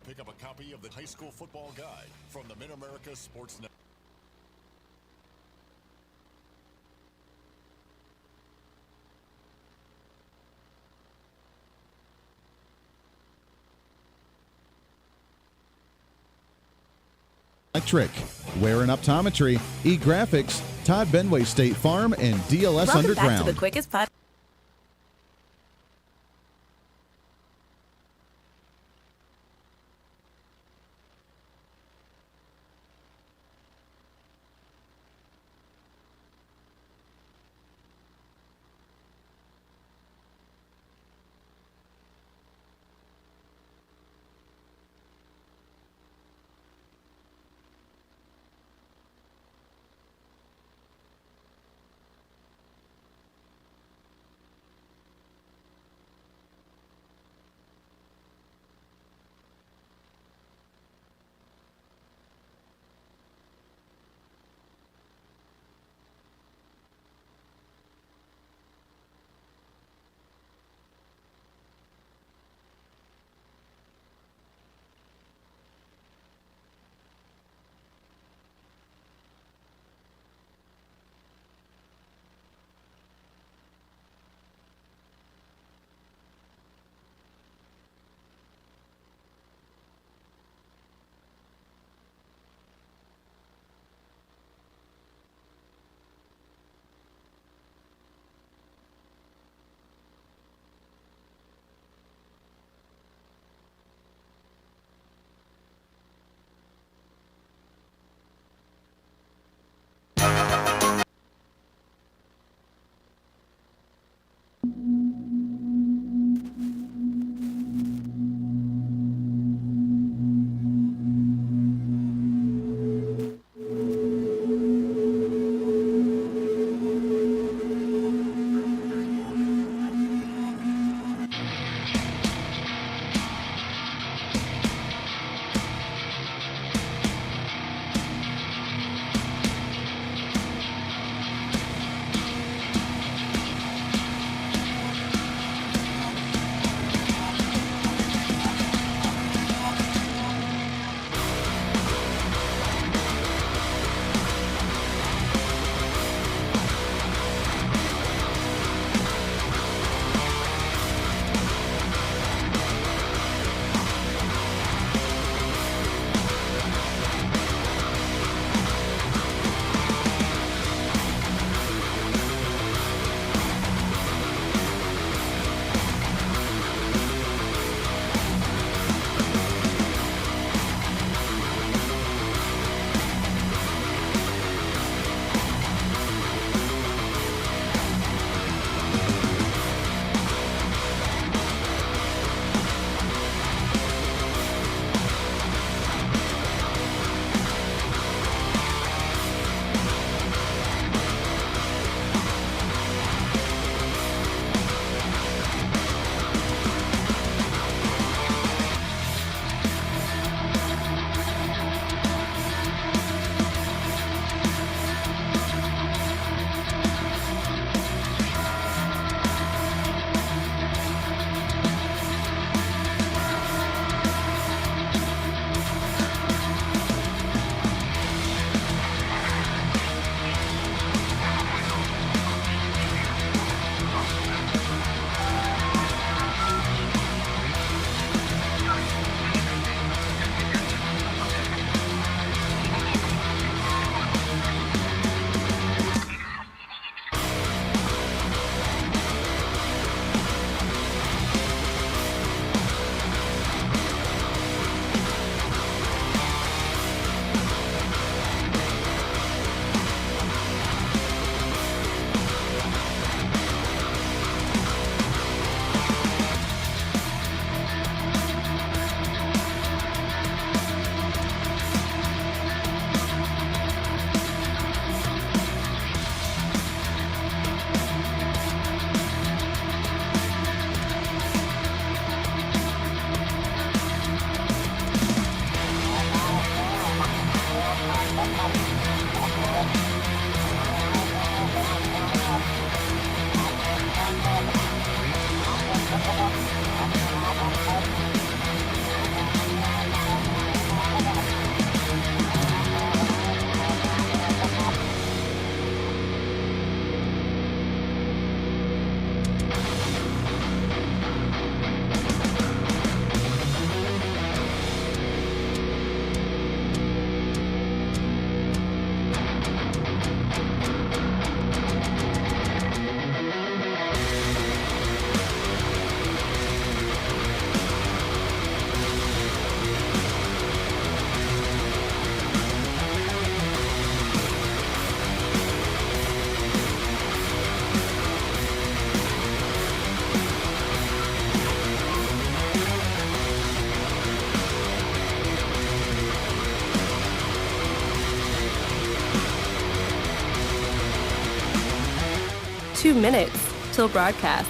pick up a copy of the High School Football Guide from the Mid-America Sports Network. Electric, Ware and Optometry, E-Graphics, Todd Benway State Farm, and DLS Welcome Underground. back to the quickest podcast. 2 minutes till broadcast.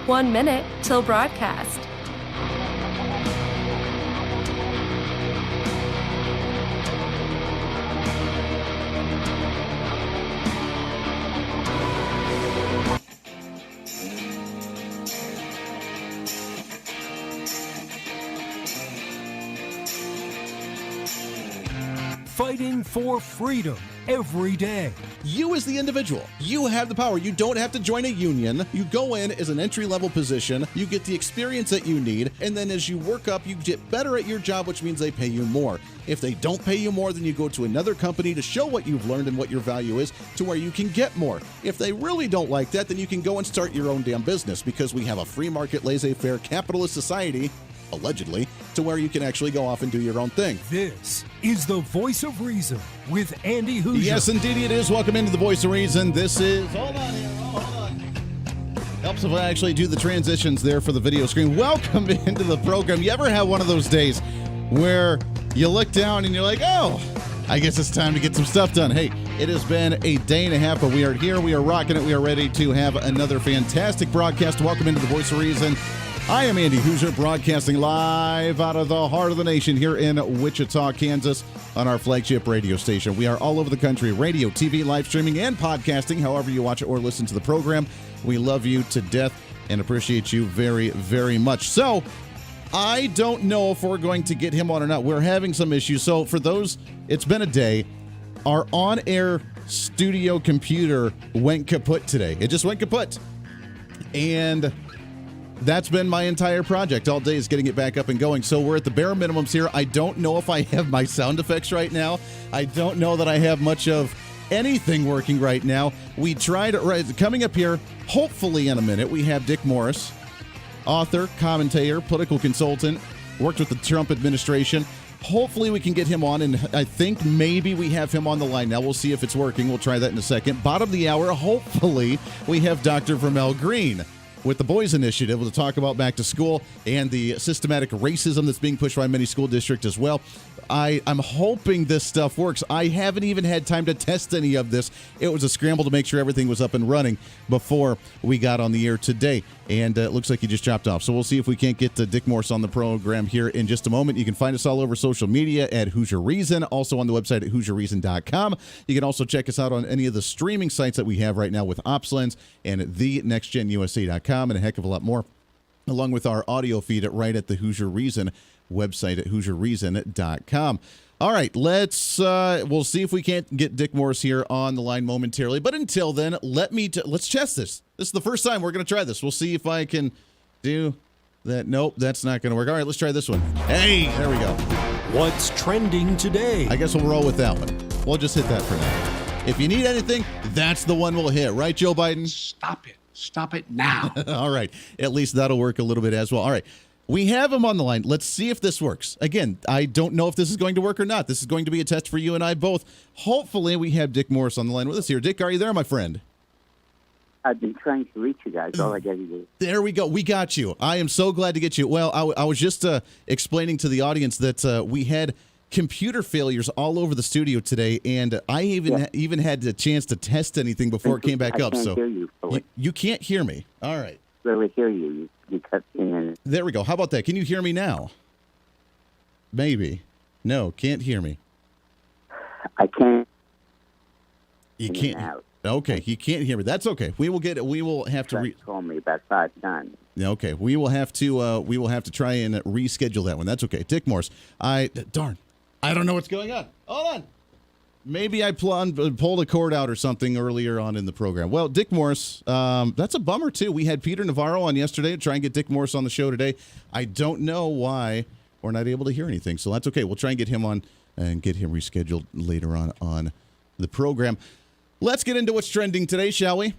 One minute till broadcast. Fighting for freedom every day. You as the individual, you have the power. You don't have to join a union. You go in as an entry-level position. You get the experience that you need. And then as you work up, you get better at your job, which means they pay you more. If they don't pay you more, then you go to another company to show what you've learned and what your value is to where you can get more. If they really don't like that, then you can go and start your own damn business because we have a free market, laissez-faire, capitalist society, allegedly, to where you can actually go off and do your own thing. This is the Voice of Reason with Andy Hooser. Yes, indeed it is. Welcome into the Voice of Reason. This is... Hold on here. Hold on. Helps if I actually do the transitions there for the video screen. Welcome into the program. You ever have one of those days where you look down and you're like, oh, I guess it's time to get some stuff done. Hey, it has been a day and a half, but we are here. We are rocking it. We are ready to have another fantastic broadcast. Welcome into the Voice of Reason. I am Andy Hooser, broadcasting live out of the heart of the nation here in Wichita, Kansas, on our flagship radio station. We are all over the country, radio, TV, live streaming, and podcasting, however you watch it or listen to the program. We love you to death and appreciate you very, very much. So, I don't know if we're going to get him on or not. We're having some issues. So, for those, it's been a day. Our on-air studio computer went kaput today. It just went kaput. And that's been my entire project all day, is getting it back up and going. So we're at the bare minimums here. I don't know if I have my sound effects right now. I don't know that I have much of anything working right now. We tried, coming up here, hopefully in a minute, we have Dick Morris, author, commentator, political consultant, worked with the Trump administration. Hopefully we can get him on, and I think maybe we have him on the line now. We'll see if it's working. We'll try that in a second. Bottom of the hour, hopefully we have Dr. Vermel Green with the Boys Initiative to talk about back to school and the systematic racism that's being pushed by many school districts as well. I'm hoping this stuff works. I haven't even had time to test any of this. It was a scramble to make sure everything was up and running before we got on the air today. And it looks like he just chopped off. So we'll see if we can't get Dick Morris on the program here in just a moment. You can find us all over social media at Hooser Reason, also on the website at HooserReason.com. You can also check us out on any of the streaming sites that we have right now with OpsLens and thenextgenusa.com and a heck of a lot more, along with our audio feed right at the Hooser Reason website at HooserReason.com. All right, we'll see if we can't get Dick Morris here on the line momentarily. But until then, let's test this. This is the first time we're going to try this. We'll see if I can do that. Nope, that's not going to work. All right, let's try this one. Hey, there we go. What's trending today? I guess we'll roll with that one. We'll just hit that for now. If you need anything, that's the one we'll hit. Right, Joe Biden? Stop it. Stop it now. All right. At least that'll work a little bit as well. All right. We have him on the line. Let's see if this works. Again, I don't know if this is going to work or not. This is going to be a test for you and I both. Hopefully, we have Dick Morris on the line with us here. Dick, are you there, my friend? I've been trying to reach you guys. All I got to do. There we go. We got you. I am so glad to get you. Well, I was just explaining to the audience that we had computer failures all over the studio today, and I even had the chance to test anything before it came back up. So hear you can't hear me. All right. Really hear you. You cut in. There we go. How about that? Can you hear me now? Maybe. No, can't hear me. I can't. You can't. Okay, you can't hear me. That's okay. We will have to call me about 5 times. Okay, we will have to try and reschedule that one. That's okay. Dick Morse. I don't know what's going on. Hold on. Maybe I pulled a cord out or something earlier on in the program. Well, Dick Morse, that's a bummer, too. We had Peter Navarro on yesterday to try and get Dick Morse on the show today. I don't know why we're not able to hear anything, so that's okay. We'll try and get him on and get him rescheduled later on the program. Let's get into what's trending today, shall we?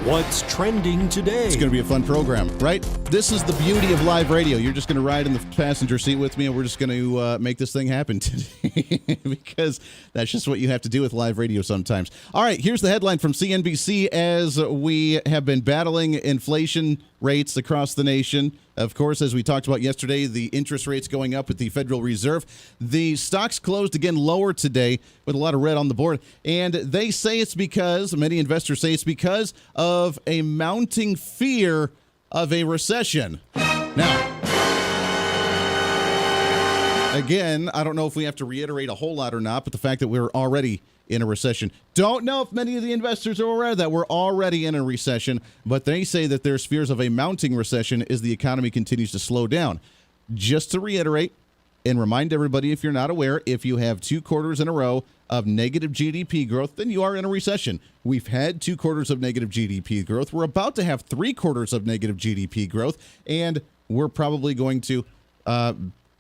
What's trending today? It's going to be a fun program, right? This is the beauty of live radio. You're just going to ride in the passenger seat with me, and we're just going to make this thing happen today because that's just what you have to do with live radio sometimes. All right, here's the headline from CNBC as we have been battling inflation rates across the nation. Of course, as we talked about yesterday, the interest rates going up at the Federal Reserve. The stocks closed again lower today with a lot of red on the board. And they say it's because, many investors say it's because of a mounting fear of a recession. Now, again, I don't know if we have to reiterate a whole lot or not, but the fact that we're already in a recession. Don't know if many of the investors are aware that we're already in a recession, but they say that there's fears of a mounting recession as the economy continues to slow down. Just to reiterate and remind everybody, if you're not aware, if you have 2 quarters in a row of negative GDP growth, then you are in a recession. We've had 2 quarters of negative GDP growth. We're about to have 3 quarters of negative GDP growth, and we're probably going to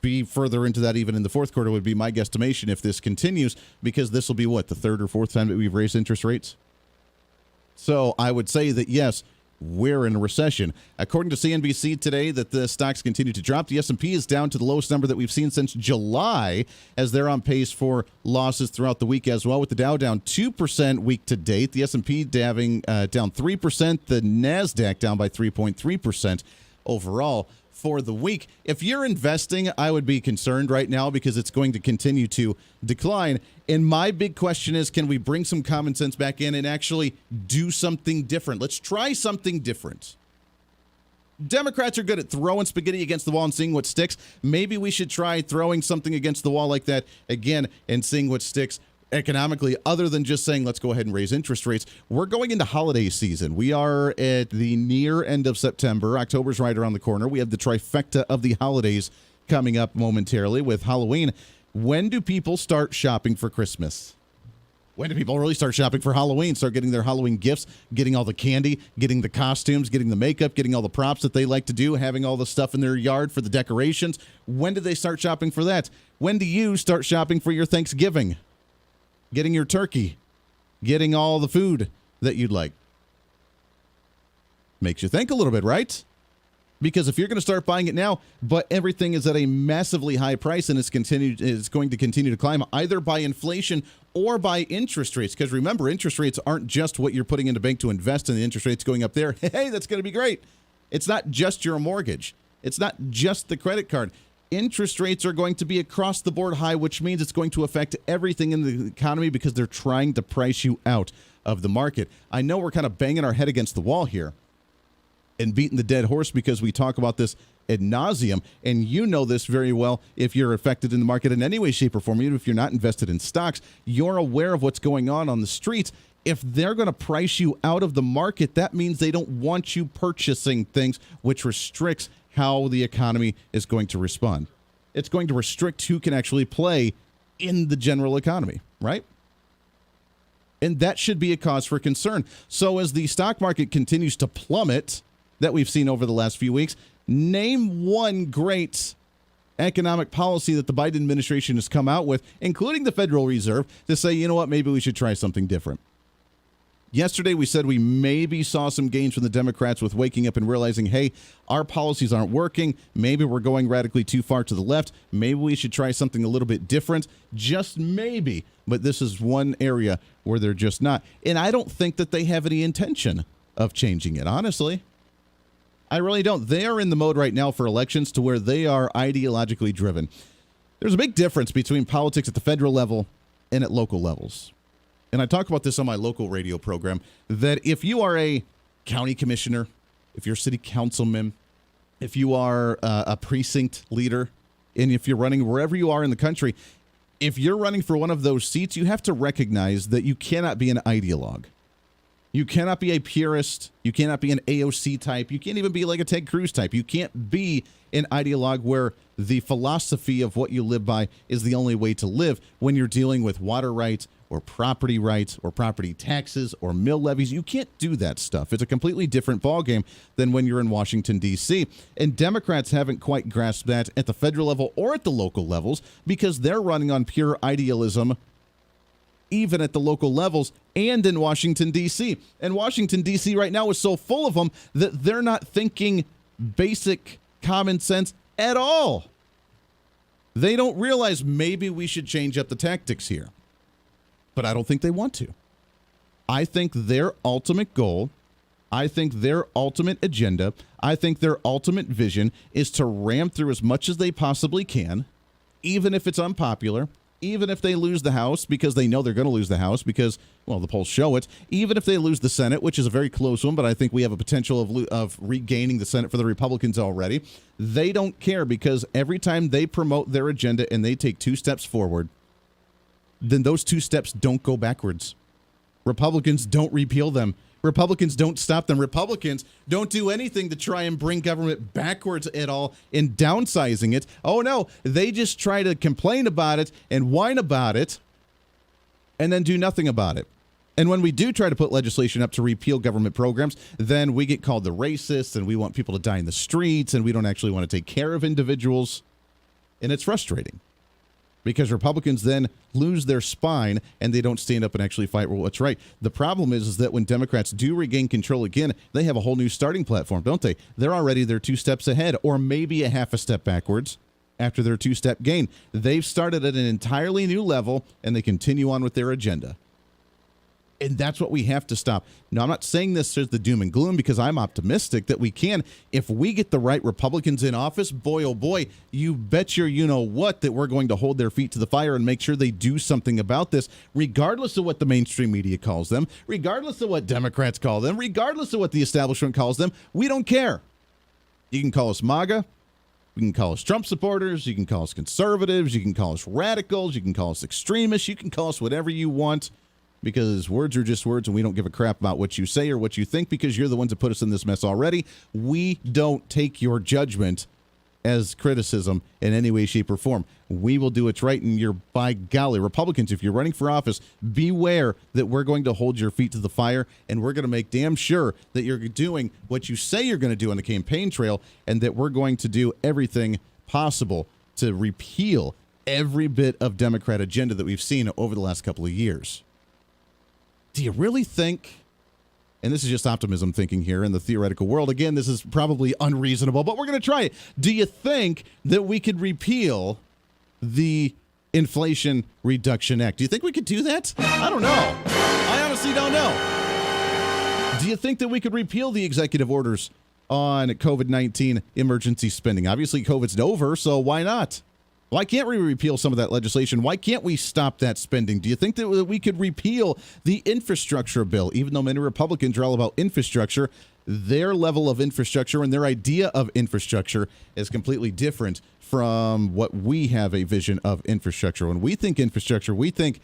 be further into that even in the fourth quarter would be my guesstimation if this continues, because this will be the third or fourth time that we've raised interest rates. So I would say that yes, we're in a recession. According to CNBC today, that the stocks continue to drop. The S&P is down to the lowest number that we've seen since July, as they're on pace for losses throughout the week as well, with the Dow down 2% week to date. The S&P down 3%. The NASDAQ down by 3.3% overall for the week. If you're investing, I would be concerned right now because it's going to continue to decline. And my big question is, can we bring some common sense back in and actually do something different? Let's try something different. Democrats are good at throwing spaghetti against the wall and seeing what sticks. Maybe we should try throwing something against the wall like that again and seeing what sticks economically, other than just saying, let's go ahead and raise interest rates. We're going into holiday season. We are at the near end of September. October's right around the corner. We have the trifecta of the holidays coming up momentarily with Halloween. When do people start shopping for Christmas? When do people really start shopping for Halloween? Start getting their Halloween gifts, getting all the candy, getting the costumes, getting the makeup, getting all the props that they like to do, having all the stuff in their yard for the decorations. When do they start shopping for that? When do you start shopping for your Thanksgiving? Getting your turkey, getting all the food that you'd like. Makes you think a little bit, right? Because if you're going to start buying it now, but everything is at a massively high price and it's going to continue to climb either by inflation or by interest rates. Because remember, interest rates aren't just what you're putting in the bank to invest in. The interest rates going up there. Hey, that's going to be great. It's not just your mortgage. It's not just the credit card. Interest rates are going to be across the board high, which means it's going to affect everything in the economy because they're trying to price you out of the market. I know we're kind of banging our head against the wall here and beating the dead horse because we talk about this ad nauseum, and you know this very well if you're affected in the market in any way, shape, or form. Even if you're not invested in stocks, you're aware of what's going on the streets. If they're going to price you out of the market, that means they don't want you purchasing things, which restricts how the economy is going to respond. It's going to restrict who can actually play in the general economy, right? And that should be a cause for concern. So as the stock market continues to plummet that we've seen over the last few weeks, name one great economic policy that the Biden administration has come out with, including the Federal Reserve, to say, you know what, maybe we should try something different. Yesterday, we said we maybe saw some gains from the Democrats with waking up and realizing, hey, our policies aren't working. Maybe we're going radically too far to the left. Maybe we should try something a little bit different. Just maybe. But this is one area where they're just not. And I don't think that they have any intention of changing it, honestly. I really don't. They are in the mode right now for elections to where they are ideologically driven. There's a big difference between politics at the federal level and at local levels. And I talk about this on my local radio program, that if you are a county commissioner, if you're a city councilman, if you are a precinct leader, and if you're running wherever you are in the country, if you're running for one of those seats, you have to recognize that you cannot be an ideologue. You cannot be a purist. You cannot be an AOC type. You can't even be like a Ted Cruz type. You can't be an ideologue where the philosophy of what you live by is the only way to live when you're dealing with water rights or property taxes or mill levies. You can't do that stuff. It's a completely different ballgame than when you're in Washington, D.C. And Democrats haven't quite grasped that at the federal level or at the local levels because they're running on pure idealism even at the local levels and in Washington, D.C. And Washington, D.C. right now is so full of them that they're not thinking basic common sense at all. They don't realize maybe we should change up the tactics here. But I don't think they want to. I think their ultimate goal, I think their ultimate agenda, I think their ultimate vision is to ram through as much as they possibly can, even if it's unpopular, even if they lose the House, because they know they're going to lose the House because, well, the polls show it, even if they lose the Senate, which is a very close one, but I think we have a potential of regaining the Senate for the Republicans already. They don't care because every time they promote their agenda and they take 2 steps forward, then those 2 steps don't go backwards. Republicans don't repeal them. Republicans don't stop them. Republicans don't do anything to try and bring government backwards at all in downsizing it. Oh, no, they just try to complain about it and whine about it and then do nothing about it. And when we do try to put legislation up to repeal government programs, then we get called the racists and we want people to die in the streets and we don't actually want to take care of individuals. And it's frustrating. Because Republicans then lose their spine and they don't stand up and actually fight for what's right. The problem is that when Democrats do regain control again, they have a whole new starting platform, don't they? They're already 2 steps ahead or maybe a half a step backwards after their 2-step gain. They've started at an entirely new level and they continue on with their agenda. And that's what we have to stop. Now, I'm not saying this as the doom and gloom because I'm optimistic that we can. If we get the right Republicans in office, boy, oh boy, you bet your you-know-what that we're going to hold their feet to the fire and make sure they do something about this, regardless of what the mainstream media calls them, regardless of what Democrats call them, regardless of what the establishment calls them. We don't care. You can call us MAGA. You can call us Trump supporters. You can call us conservatives. You can call us radicals. You can call us extremists. You can call us whatever you want. Because words are just words and we don't give a crap about what you say or what you think because you're the ones that put us in this mess already. We don't take your judgment as criticism in any way, shape, or form. We will do what's right, and you're, by golly, Republicans, if you're running for office, beware that we're going to hold your feet to the fire, and we're going to make damn sure that you're doing what you say you're going to do on the campaign trail, and that we're going to do everything possible to repeal every bit of Democrat agenda that we've seen over the last couple of years. Do you really think, and this is just optimism thinking here in the theoretical world, again, this is probably unreasonable, but we're going to try it. Do you think that we could repeal the Inflation Reduction Act? Do you think we could do that? I don't know. I honestly don't know. Do you think that we could repeal the executive orders on COVID-19 emergency spending? Obviously, COVID's over, so why not? Why can't we repeal some of that legislation? Why can't we stop that spending? Do you think that we could repeal the infrastructure bill? Even though many Republicans are all about infrastructure, their level of infrastructure and their idea of infrastructure is completely different from what we have a vision of infrastructure. When we think infrastructure, we think,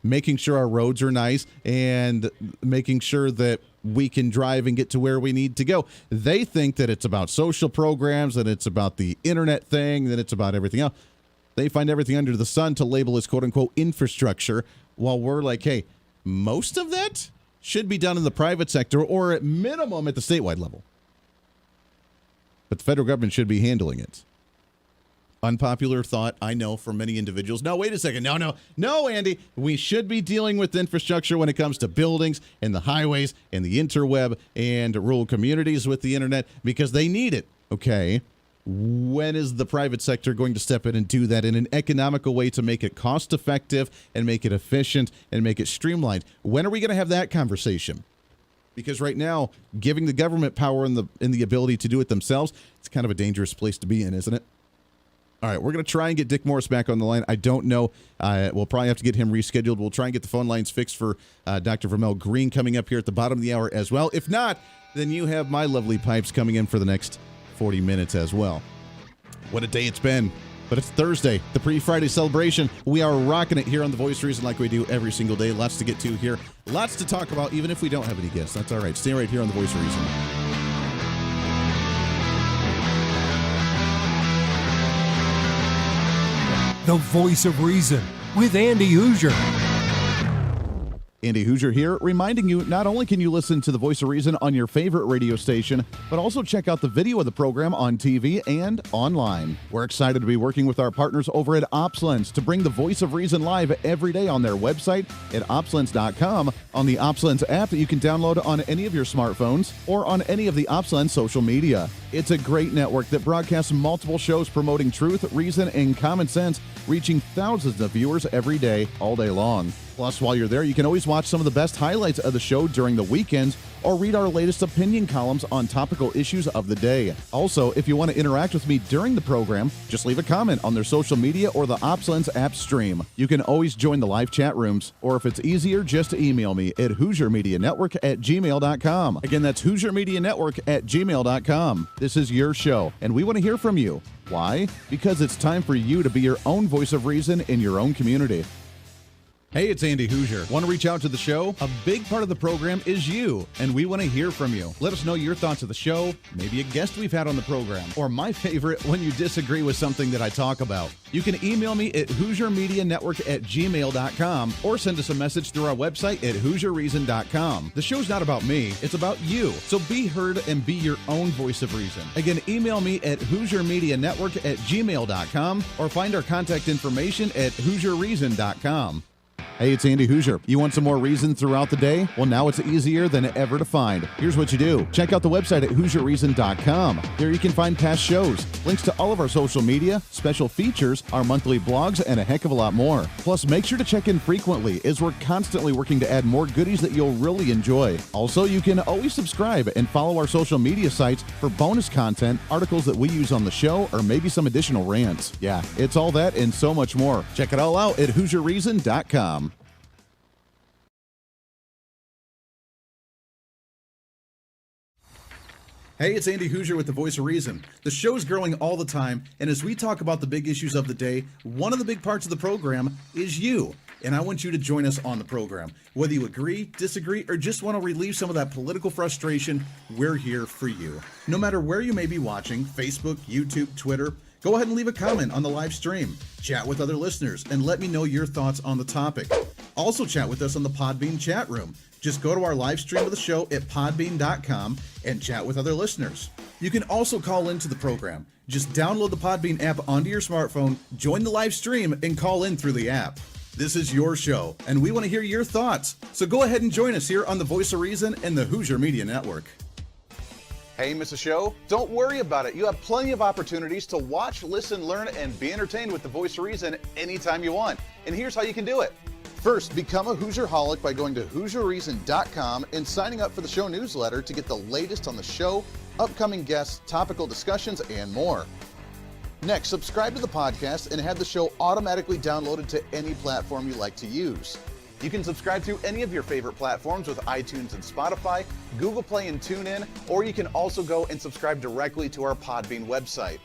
making sure our roads are nice and making sure that we can drive and get to where we need to go. They think that it's about social programs, that it's about the internet thing, that it's about everything else. They find everything under the sun to label as quote-unquote infrastructure, while we're like, hey, most of that should be done in the private sector or at minimum at the statewide level. But the federal government should be handling it. Unpopular thought, I know, for many individuals. No, wait a second. No, Andy. We should be dealing with infrastructure when it comes to buildings and the highways and the interweb and rural communities with the internet because they need it. Okay. When is the private sector going to step in and do that in an economical way to make it cost effective and make it efficient and make it streamlined? When are we going to have that conversation? Because right now, giving the government power and the ability to do it themselves, it's kind of a dangerous place to be in, isn't it? All right, we're going to try and get Dick Morris back on the line. I don't know. We'll probably have to get him rescheduled. We'll try and get the phone lines fixed for Dr. Vermel Green coming up here at the bottom of the hour as well. If not, then you have my lovely pipes coming in for the next 40 minutes as well. What a day it's been. But it's Thursday, the pre-Friday celebration. We are rocking it here on The Voice of Reason like we do every single day. Lots to get to here. Lots to talk about, even if we don't have any guests. That's all right. Stay right here on The Voice of Reason. The Voice of Reason with Andy Hooser. Andy Hooser here, reminding you not only can you listen to The Voice of Reason on your favorite radio station, but also check out the video of the program on TV and online. We're excited to be working with our partners over at OpsLens to bring The Voice of Reason live every day on their website at opslens.com, on the OpsLens app that you can download on any of your smartphones, or on any of the OpsLens social media. It's a great network that broadcasts multiple shows promoting truth, reason, and common sense, reaching thousands of viewers every day, all day long. Plus, while you're there, you can always watch some of the best highlights of the show during the weekends or read our latest opinion columns on topical issues of the day. Also, if you want to interact with me during the program, just leave a comment on their social media or the OpsLens app stream. You can always join the live chat rooms, or if it's easier, just email me at HooserMediaNetwork@gmail.com. Again, that's HooserMediaNetwork@gmail.com. This is your show, and we want to hear from you. Why? Because it's time for you to be your own voice of reason in your own community. Hey, it's Andy Hooser. Want to reach out to the show? A big part of the program is you, and we want to hear from you. Let us know your thoughts of the show, maybe a guest we've had on the program, or my favorite, when you disagree with something that I talk about. You can email me at HooserMediaNetwork@gmail.com or send us a message through our website at HooserReason.com. The show's not about me, it's about you. So be heard and be your own voice of reason. Again, email me at HooserMediaNetwork@gmail.com or find our contact information at HooserReason.com. Hey, it's Andy Hooser. You want some more reason throughout the day? Well, now it's easier than ever to find. Here's what you do. Check out the website at HooserReason.com. There you can find past shows, links to all of our social media, special features, our monthly blogs, and a heck of a lot more. Plus, make sure to check in frequently, as we're constantly working to add more goodies that you'll really enjoy. Also, you can always subscribe and follow our social media sites for bonus content, articles that we use on the show, or maybe some additional rants. Yeah, it's all that and so much more. Check it all out at HooserReason.com. Hey, it's Andy Hooser with The Voice of Reason. The show's growing all the time, and as we talk about the big issues of the day, one of the big parts of the program is you. And I want you to join us on the program. Whether you agree, disagree, or just want to relieve some of that political frustration, we're here for you. No matter where you may be watching, Facebook, YouTube, Twitter, go ahead and leave a comment on the live stream. Chat with other listeners and let me know your thoughts on the topic. Also chat with us on the Podbean chat room. Just go to our live stream of the show at podbean.com and chat with other listeners. You can also call into the program. Just download the Podbean app onto your smartphone, join the live stream, and call in through the app. This is your show, and we want to hear your thoughts. So go ahead and join us here on The Voice of Reason and the Hooser Media Network. Hey, miss a show? Don't worry about it. You have plenty of opportunities to watch, listen, learn, and be entertained with The Voice of Reason anytime you want. And here's how you can do it. First, become a Hooserholic by going to HooserReason.com and signing up for the show newsletter to get the latest on the show, upcoming guests, topical discussions, and more. Next, subscribe to the podcast and have the show automatically downloaded to any platform you like to use. You can subscribe through any of your favorite platforms with iTunes and Spotify, Google Play and TuneIn, or you can also go and subscribe directly to our Podbean website.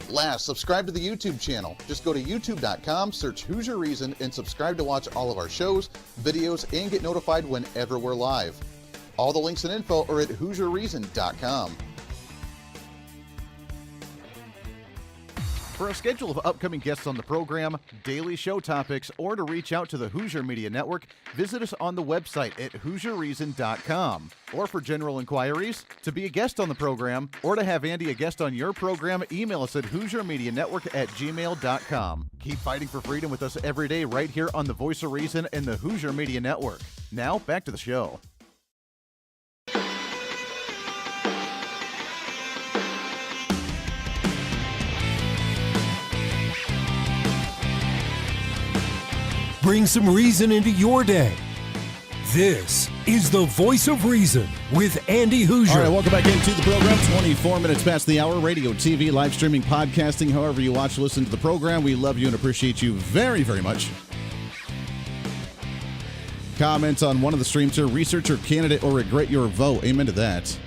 Last, subscribe to the YouTube channel. Just go to youtube.com, search Hooser Reason, and subscribe to watch all of our shows, videos, and get notified whenever we're live. All the links and info are at HooserReason.com. For a schedule of upcoming guests on the program, daily show topics, or to reach out to the Hooser Media Network, visit us on the website at HooserReason.com. Or for general inquiries, to be a guest on the program, or to have Andy a guest on your program, email us at HooserMediaNetwork@gmail.com. Keep fighting for freedom with us every day right here on the Voice of Reason and the Hooser Media Network. Now, back to the show. Bring some reason into your day. This is The Voice of Reason with Andy Hooser. All right, welcome back into the program. 24 minutes past the hour. Radio, TV, live streaming, podcasting, however you watch, listen to the program. We love you and appreciate you very, very much. Comments on one of the streams here. Research your candidate or regret your vote. Amen to that.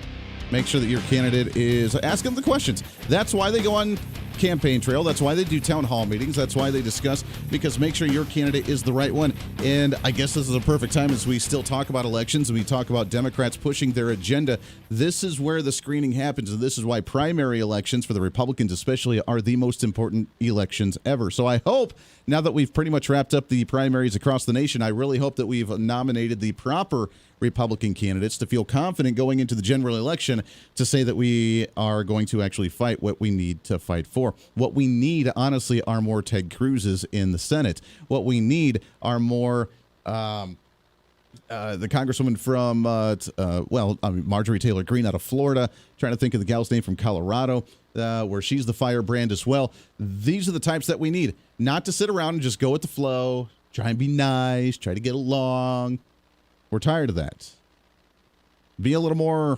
Make sure that your candidate is asking the questions. That's why they go on campaign trail. That's why they do town hall meetings. That's why they discuss, because make sure your candidate is the right one. And I guess this is a perfect time as we still talk about elections and we talk about Democrats pushing their agenda. This is where the screening happens, and this is why primary elections for the Republicans especially are the most important elections ever. So I hope, now that we've pretty much wrapped up the primaries across the nation, I really hope that we've nominated the proper Republican candidates to feel confident going into the general election to say that we are going to actually fight what we need to fight for. What we need, honestly, are more Ted Cruzes in the Senate. What we need are more the congresswoman from, Marjorie Taylor Greene out of Florida. Trying to think of the gal's name from Colorado, where she's the firebrand as well. These are the types that we need. Not to sit around and just go with the flow, try and be nice, try to get along. We're tired of that. Be a little more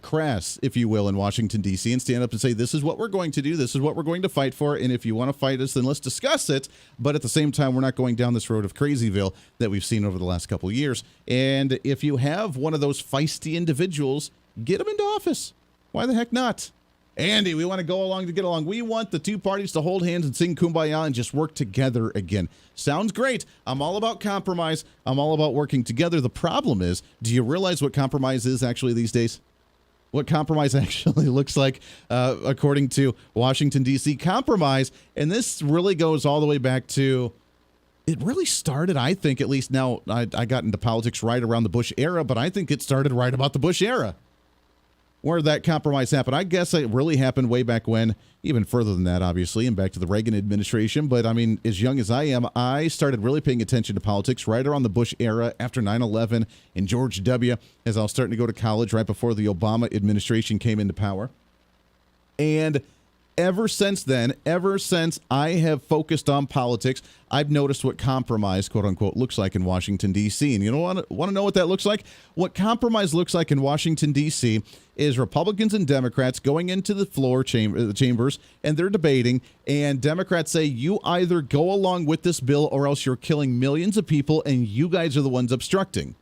crass, if you will, in Washington, D.C., and stand up and say, this is what we're going to do, this is what we're going to fight for, and if you want to fight us, then let's discuss it. But at the same time, we're not going down this road of Crazyville that we've seen over the last couple of years. And if you have one of those feisty individuals, get them into office. Why the heck not? Andy, we want to go along to get along. We want the two parties to hold hands and sing Kumbaya and just work together again. Sounds great. I'm all about compromise. I'm all about working together. The problem is, do you realize what compromise is actually these days? What compromise actually looks like, according to Washington, D.C. Compromise, and this really goes all the way back to, it really started, I think, at least now, I got into politics right around the Bush era, but I think it started right about the Bush era, where that compromise happened. I guess it really happened way back when, even further than that, obviously, and back to the Reagan administration. But I mean, as young as I am, I started really paying attention to politics right around the Bush era, after 9/11 and George W., as I was starting to go to college right before the Obama administration came into power. And ever since then, ever since I have focused on politics, I've noticed what compromise, quote unquote, looks like in Washington, D.C. And you know, want to know what that looks like? What compromise looks like in Washington, D.C. is Republicans and Democrats going into the floor chambers, and they're debating, and Democrats say, you either go along with this bill or else you're killing millions of people, and you guys are the ones obstructing.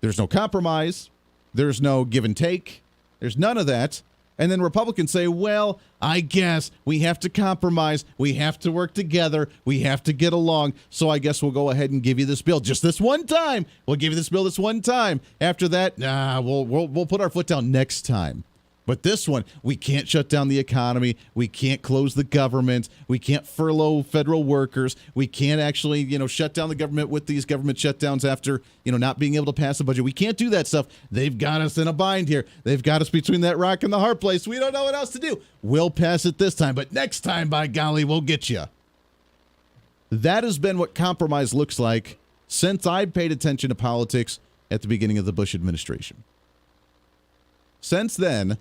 There's no compromise. There's no give and take. There's none of that. And then Republicans say, well, I guess we have to compromise. We have to work together. We have to get along. So I guess we'll go ahead and give you this bill just this one time. We'll give you this bill this one time. After that, we'll put our foot down next time. But this one, we can't shut down the economy. We can't close the government. We can't furlough federal workers. We can't actually, shut down the government with these government shutdowns after, not being able to pass a budget. We can't do that stuff. They've got us in a bind here. They've got us between that rock and the hard place. We don't know what else to do. We'll pass it this time, but next time, by golly, we'll get you. That has been what compromise looks like since I paid attention to politics at the beginning of the Bush administration. Since then,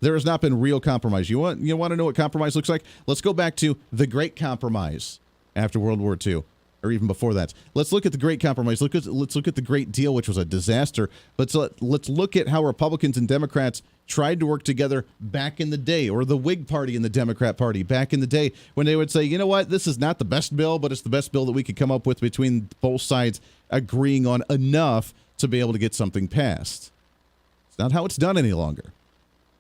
there has not been real compromise. You want to know what compromise looks like? Let's go back to the Great Compromise after World War II, or even before that. Let's look at the Great Compromise. Let's look at the Great Deal, which was a disaster. But let's look at how Republicans and Democrats tried to work together back in the day, or the Whig Party and the Democrat Party back in the day, when they would say, you know what, this is not the best bill, but it's the best bill that we could come up with between both sides agreeing on enough to be able to get something passed. It's not how it's done any longer.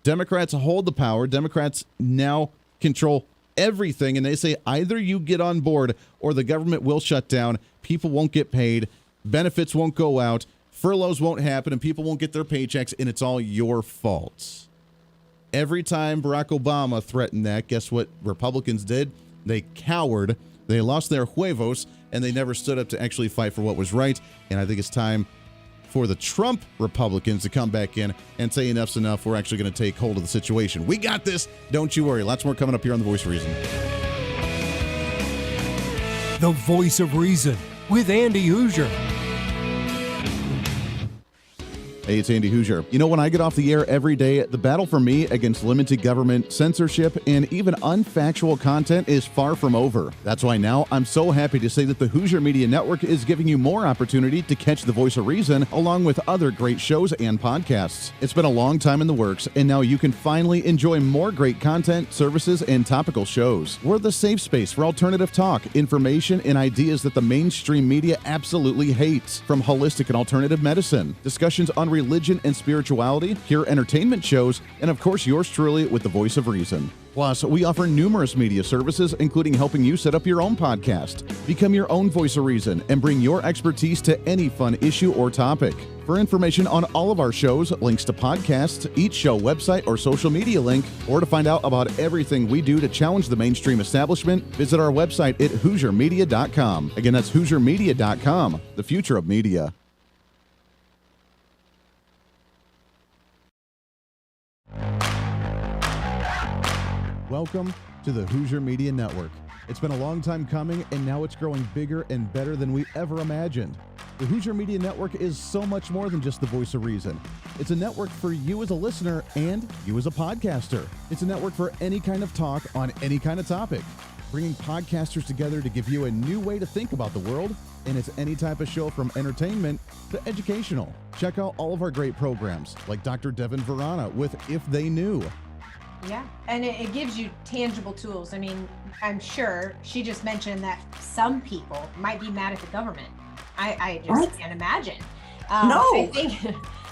Democrats hold the power. Democrats now control everything, and they say either you get on board or the government will shut down, people won't get paid, benefits won't go out, furloughs won't happen, and people won't get their paychecks, and it's all your fault. Every time Barack Obama threatened that, guess what Republicans did? They cowered, they lost their huevos, and they never stood up to actually fight for what was right. And I think it's time for the Trump Republicans to come back in and say enough's enough. We're actually going to take hold of the situation. We got this. Don't you worry. Lots more coming up here on The Voice of Reason. The Voice of Reason with Andy Hooser. Hey, it's Andy Hooser. You know, when I get off the air every day, the battle for me against limited government, censorship, and even unfactual content is far from over. That's why now I'm so happy to say that the Hooser Media Network is giving you more opportunity to catch The Voice of Reason along with other great shows and podcasts. It's been a long time in the works, and now you can finally enjoy more great content, services, and topical shows. We're the safe space for alternative talk, information, and ideas that the mainstream media absolutely hates. From holistic and alternative medicine, discussions on religion and spirituality, hear entertainment shows, and of course yours truly with the voice of reason. Plus, we offer numerous media services, including helping you set up your own podcast. Become your own voice of reason and bring your expertise to any fun issue or topic. For information on all of our shows, links to podcasts, each show website or social media link, or to find out about everything we do to challenge the mainstream establishment, visit our website at HooserMedia.com. Again, that's HooserMedia.com, the future of media. Welcome to the Hooser Media Network. It's been a long time coming, and now it's growing bigger and better than we ever imagined. The Hooser Media Network is so much more than just the voice of reason. It's a network for you as a listener and you as a podcaster. It's a network for any kind of talk on any kind of topic, bringing podcasters together to give you a new way to think about the world, and it's any type of show from entertainment to educational. Check out all of our great programs, like Dr. Devin Verana with If They Knew. Yeah, and it gives you tangible tools. I mean, I'm sure she just mentioned that some people might be mad at the government. I just can't imagine. No. I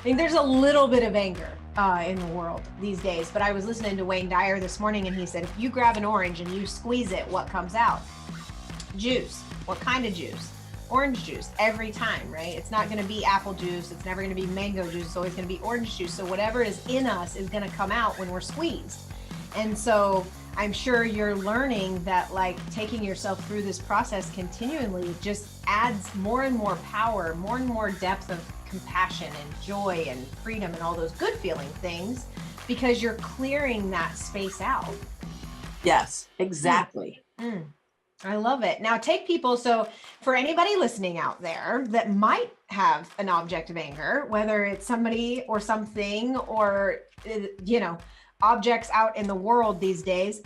think there's a little bit of anger in the world these days, but I was listening to Wayne Dyer this morning, and he said, if you grab an orange and you squeeze it, what comes out? Juice. What kind of juice? Orange juice every time, right? It's not going to be apple juice. It's never going to be mango juice. It's always going to be orange juice. So whatever is in us is going to come out when we're squeezed. And so I'm sure you're learning that, like, taking yourself through this process continually just adds more and more power, more and more depth of compassion and joy and freedom and all those good feeling things, because you're clearing that space out. Yes, exactly. I love it. Now take people, so for anybody listening out there that might have an object of anger, whether it's somebody or something or, objects out in the world these days,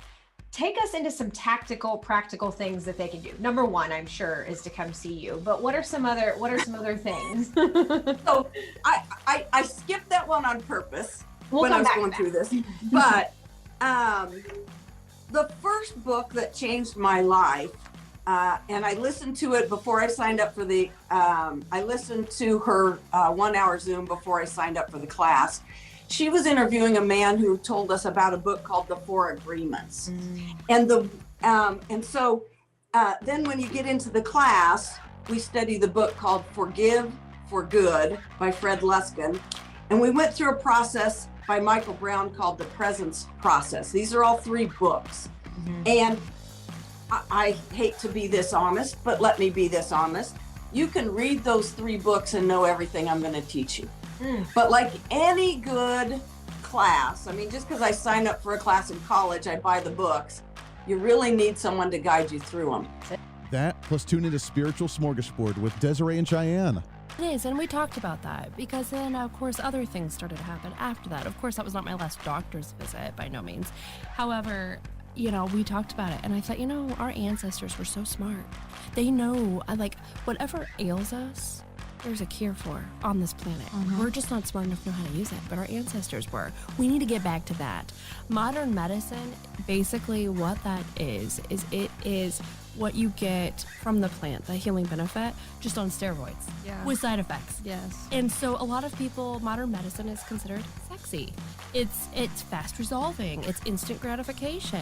take us into some tactical, practical things that they can do. Number one, I'm sure, is to come see you, but what are some other things? So I skipped that one on purpose when I was going through this, but the first book that changed my life, and I listened to it before I signed up for I listened to her 1 hour Zoom before I signed up for the class. She was interviewing a man who told us about a book called The Four Agreements. And so then when you get into the class, we study the book called Forgive for Good by Fred Luskin. And we went through a process by Michael Brown called The Presence Process. These are all 3 books. And I hate to be this honest, but let me be this honest. You can read those 3 books and know everything I'm going to teach you. But like any good class, I mean, just because I signed up for a class in college, I buy the books. You really need someone to guide you through them. That, plus tune into Spiritual Smorgasbord with Desiree and Cheyenne. It is, and we talked about that because then, of course, other things started to happen after that. Of course, that was not my last doctor's visit, by no means. However, we talked about it, and I thought, our ancestors were so smart. They know, whatever ails us, there's a cure for on this planet. We're just not smart enough to know how to use it, but our ancestors were. We need to get back to that. Modern medicine, basically what that is it is what you get from the plant, the healing benefit, just on steroids with side effects. Yes. And so a lot of people, modern medicine is considered sexy. It's fast resolving. It's instant gratification.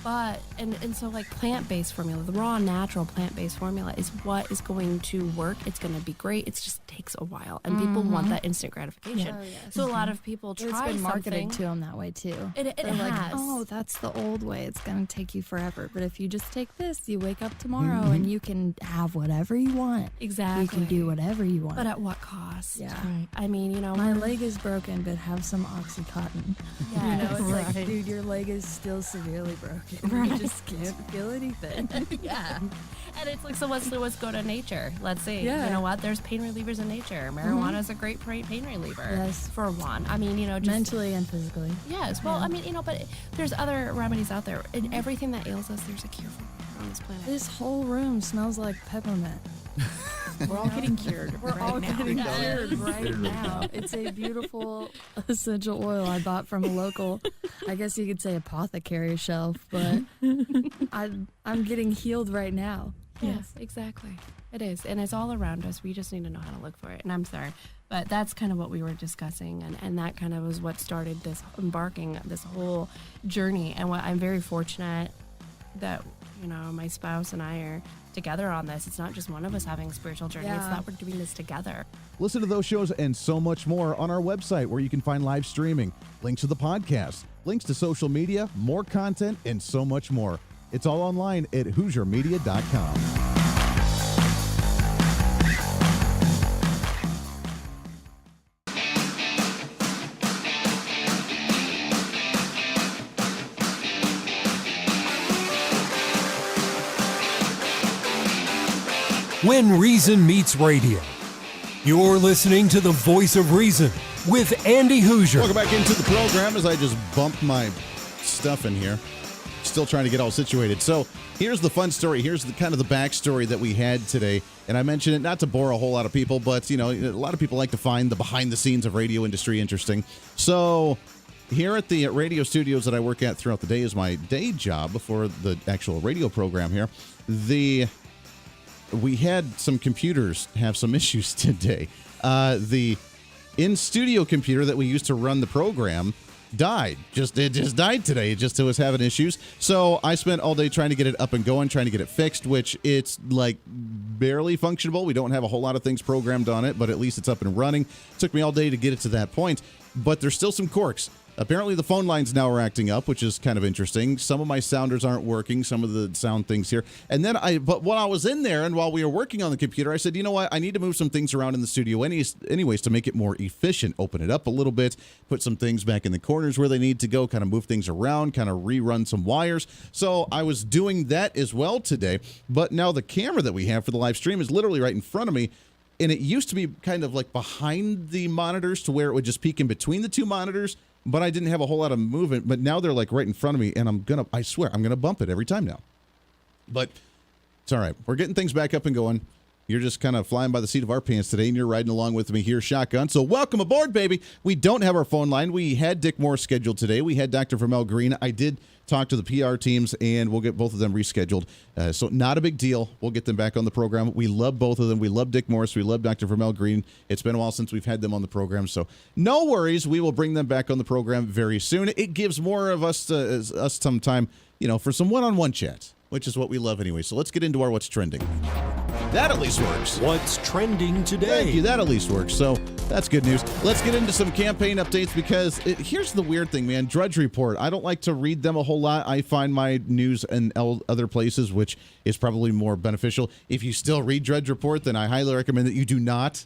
But, and so like plant-based formula, the raw, natural plant-based formula is what is going to work. It's going to be great. It just takes a while. And people want that instant gratification. So a lot of people try something. It's been marketed to them that way too. It They're has. like, oh, that's the old way. It's going to take you forever. But if you just take this, you wake up tomorrow and you can have whatever you want. Exactly. You can do whatever you want. But at what cost? Yeah. Right. I mean, my leg is broken, but have some Oxycontin. Yeah. It's like, dude, your leg is still severely broken. Right. You just can't feel anything. Yeah. And it's like, so let's go to nature. Let's see. Yeah. You know what? There's pain relievers in nature. Marijuana is a great pain reliever. Yes. For one. I mean, just mentally and physically. Yes. Well, I mean, but there's other remedies out there. And everything that ails us, there's a cure for on this planet. This whole room smells like peppermint. We're all getting cured. We're all getting cured right now. It's a beautiful essential oil I bought from a local, I guess you could say, apothecary shelf, but I'm getting healed right now. Yes, exactly. It is. And it's all around us. We just need to know how to look for it. And I'm sorry, but that's kind of what we were discussing. And that kind of was what started this whole journey. And what I'm very fortunate that, my spouse and I are together on this. It's not just one of us having a spiritual journey. It's that we're doing this together. Listen to those shows and so much more on our website, where you can find live streaming, links to the podcast, links to social media, more content, and so much more. It's all online at HooserMedia.com. When Reason Meets Radio. You're listening to the Voice of Reason with Andy Hooser. Welcome back into the program as I just bumped my stuff in here. Still trying to get all situated. So here's the fun story. Here's the kind of the backstory that we had today. And I mentioned it not to bore a whole lot of people, but, a lot of people like to find the behind the scenes of radio industry interesting. So here at the radio studios that I work at throughout the day is my day job before the actual radio program here. We had some computers have some issues today. The in-studio computer that we used to run the program died. It just died today. It was having issues. So I spent all day trying to get it up and going, trying to get it fixed, which it's like barely functionable. We don't have a whole lot of things programmed on it, but at least it's up and running. It took me all day to get it to that point, but there's still some quirks. Apparently the phone lines now are acting up, which is kind of interesting. Some of my sounders aren't working, some of the sound things here. And then but while I was in there and while we were working on the computer, I said, you know what? I need to move some things around in the studio anyways to make it more efficient. Open it up a little bit, put some things back in the corners where they need to go, kind of move things around, kind of rerun some wires. So I was doing that as well today. But now the camera that we have for the live stream is literally right in front of me. And it used to be kind of like behind the monitors to where it would just peek in between the two monitors. But I didn't have a whole lot of movement. But now they're like right in front of me, and I swear, I'm going to bump it every time now. But it's all right. We're getting things back up and going. You're just kind of flying by the seat of our pants today, and you're riding along with me here, shotgun. So welcome aboard, baby. We don't have our phone line. We had Dick Moore scheduled today. We had Dr. Vermel Green. I did talk to the PR teams, and we'll get both of them rescheduled. So not a big deal. We'll get them back on the program. We love both of them. We love Dick Morris. We love Dr. Vermel Green. It's been a while since we've had them on the program, so no worries. We will bring them back on the program very soon. It gives more of us some time, for some one-on-one chat, which is what we love anyway. So let's get into our What's Trending. That at least works. What's trending today? Thank you. That at least works. So that's good news. Let's get into some campaign updates because here's the weird thing, man. Drudge Report. I don't like to read them a whole lot. I find my news in other places, which is probably more beneficial. If you still read Drudge Report, then I highly recommend that you do not.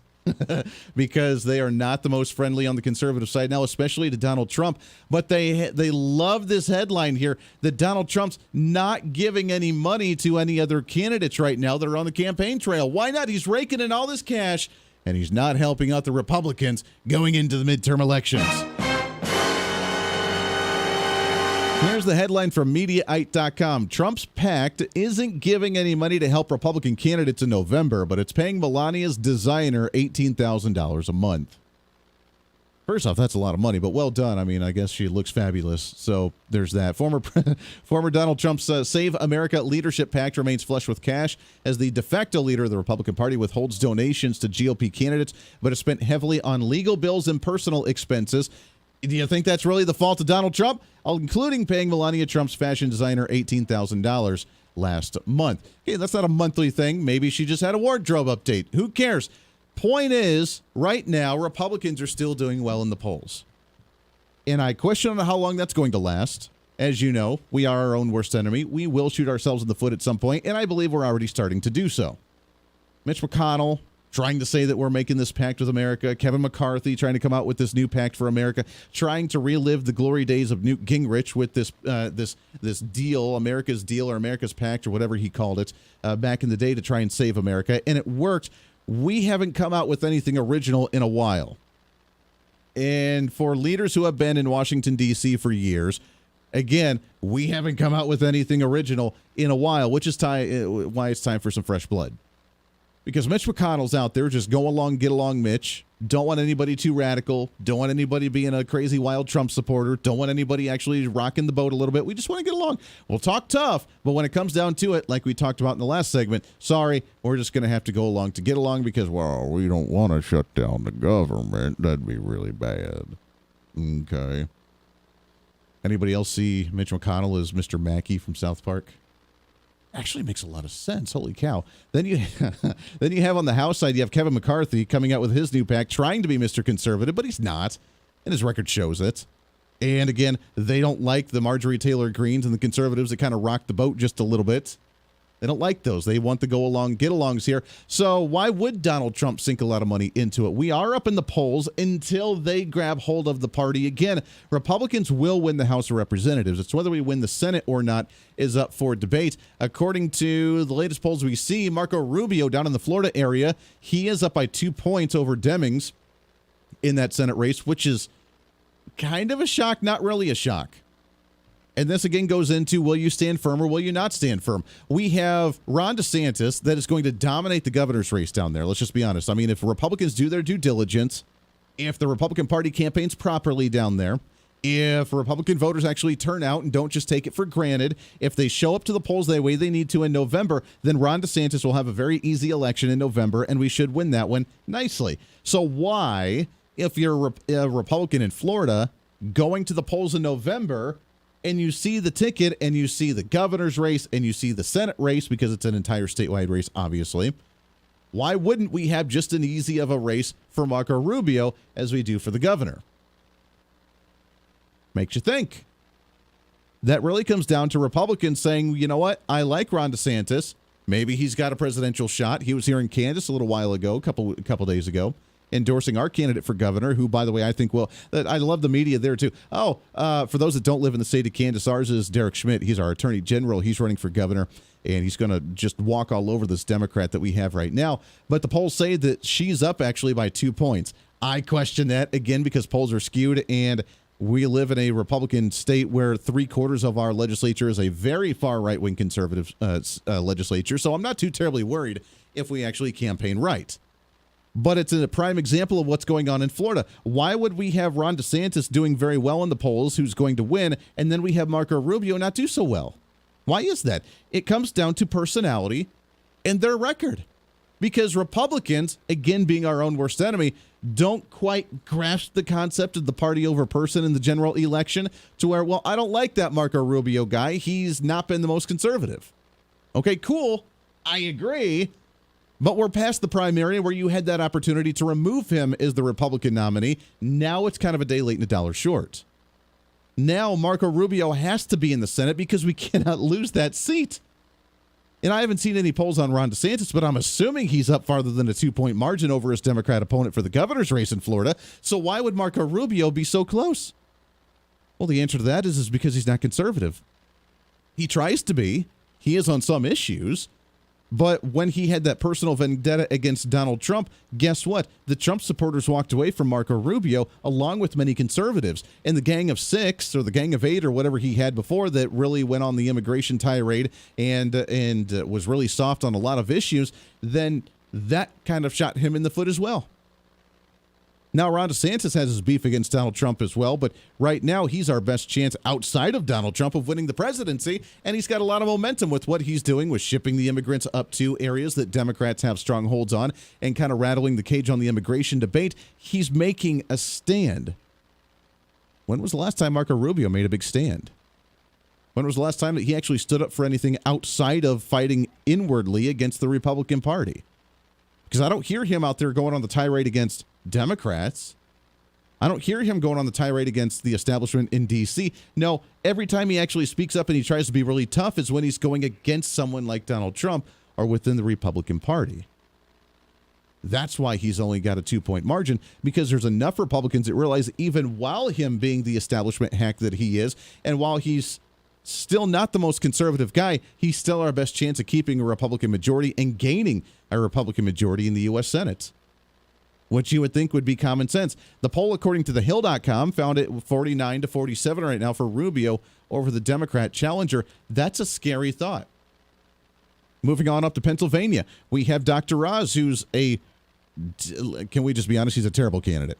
Because they are not the most friendly on the conservative side now, especially to Donald Trump. But they love this headline here that Donald Trump's not giving any money to any other candidates right now that are on the campaign trail. Why not? He's raking in all this cash, and he's not helping out the Republicans going into the midterm elections. Here's the headline from Mediaite.com. Trump's PAC isn't giving any money to help Republican candidates in November, but it's paying Melania's designer $18,000 a month. First off, that's a lot of money, but well done. I mean, I guess she looks fabulous. So there's that. Former Donald Trump's Save America leadership PAC remains flush with cash as the de facto leader of the Republican Party withholds donations to GOP candidates, but has spent heavily on legal bills and personal expenses. Do you think that's really the fault of Donald Trump? Including paying Melania Trump's fashion designer $18,000 last month. Okay, that's not a monthly thing. Maybe she just had a wardrobe update. Who cares? Point is, right now, Republicans are still doing well in the polls. And I question how long that's going to last. As you know, we are our own worst enemy. We will shoot ourselves in the foot at some point, and I believe we're already starting to do so. Mitch McConnell trying to say that we're making this pact with America. Kevin McCarthy trying to come out with this new pact for America, trying to relive the glory days of Newt Gingrich with this deal, America's deal or America's pact or whatever he called it, back in the day to try and save America. And it worked. We haven't come out with anything original in a while. And for leaders who have been in Washington, D.C. for years, again, we haven't come out with anything original in a while, which is why it's time for some fresh blood. Because Mitch McConnell's out there just go along, get along, Mitch. Don't want anybody too radical. Don't want anybody being a crazy wild Trump supporter. Don't want anybody actually rocking the boat a little bit. We just want to get along. We'll talk tough, but when it comes down to it, like we talked about in the last segment, sorry, we're just going to have to go along to get along because, well, we don't want to shut down the government. That'd be really bad. Okay. Anybody else see Mitch McConnell as Mr. Mackey from South Park? Actually makes a lot of sense. Holy cow. Then you have on the House side, you have Kevin McCarthy coming out with his new pack, trying to be Mr. Conservative, but he's not. And his record shows it. And again, they don't like the Marjorie Taylor Greens and the conservatives that kind of rock the boat just a little bit. They don't like those. They want the go along, get alongs here. So why would Donald Trump sink a lot of money into it? We are up in the polls until they grab hold of the party. Again, Republicans will win the House of Representatives. It's whether we win the Senate or not is up for debate. According to the latest polls we see, Marco Rubio down in the Florida area, he is up by 2 points over Demings in that Senate race, which is kind of a shock, not really a shock. And this again goes into, will you stand firm or will you not stand firm? We have Ron DeSantis that is going to dominate the governor's race down there. Let's just be honest. I mean, if Republicans do their due diligence, if the Republican Party campaigns properly down there, if Republican voters actually turn out and don't just take it for granted, if they show up to the polls the way they need to in November, then Ron DeSantis will have a very easy election in November, and we should win that one nicely. So why, if you're a Republican in Florida, going to the polls in November and you see the ticket and you see the governor's race and you see the Senate race, because it's an entire statewide race, obviously, why wouldn't we have just an easy of a race for Marco Rubio as we do for the governor? Makes you think. That really comes down to Republicans saying, you know what, I like Ron DeSantis. Maybe he's got a presidential shot. He was here in Kansas a little while ago, a couple days ago, endorsing our candidate for governor, who, by the way, I think I love the media there too. For those that don't live in the state of Kansas, ours is Derek Schmidt. He's our attorney general. He's running for governor, and he's going to just walk all over this Democrat that we have right now. But the polls say that she's up actually by 2 points. I question that, again, because polls are skewed, and we live in a Republican state where 3/4 of our legislature is a very far right-wing conservative legislature. So I'm not too terribly worried if we actually campaign right. But it's a prime example of what's going on in Florida. Why would we have Ron DeSantis doing very well in the polls, who's going to win, and then we have Marco Rubio not do so well? Why is that? It comes down to personality and their record. Because Republicans, again being our own worst enemy, don't quite grasp the concept of the party over person in the general election to where, well, I don't like that Marco Rubio guy. He's not been the most conservative. Okay, cool. I agree. But we're past the primary where you had that opportunity to remove him as the Republican nominee. Now it's kind of a day late and a dollar short. Now Marco Rubio has to be in the Senate because we cannot lose that seat. And I haven't seen any polls on Ron DeSantis, but I'm assuming he's up farther than a 2-point margin over his Democrat opponent for the governor's race in Florida. So why would Marco Rubio be so close? Well, the answer to that is because he's not conservative. He tries to be. He is on some issues. But when he had that personal vendetta against Donald Trump, guess what? The Trump supporters walked away from Marco Rubio, along with many conservatives. And the Gang of Six, or the Gang of Eight, or whatever he had before, that really went on the immigration tirade and was really soft on a lot of issues, then that kind of shot him in the foot as well. Now, Ron DeSantis has his beef against Donald Trump as well, but right now he's our best chance outside of Donald Trump of winning the presidency, and he's got a lot of momentum with what he's doing with shipping the immigrants up to areas that Democrats have strong holds on and kind of rattling the cage on the immigration debate. He's making a stand. When was the last time Marco Rubio made a big stand? When was the last time that he actually stood up for anything outside of fighting inwardly against the Republican Party? Because I don't hear him out there going on the tirade against Democrats. I don't hear him going on the tirade against the establishment in D.C. No, every time he actually speaks up and he tries to be really tough is when he's going against someone like Donald Trump or within the Republican Party. That's why he's only got a 2-point margin, because there's enough Republicans that realize, even while him being the establishment hack that he is, and while he's still not the most conservative guy, he's still our best chance of keeping a Republican majority and gaining a Republican majority in the U.S. Senate, which you would think would be common sense. The poll, according to thehill.com, found it 49-47 right now for Rubio over the Democrat challenger. That's a scary thought. Moving on up to Pennsylvania, we have Dr. Oz, who's can we just be honest, he's a terrible candidate.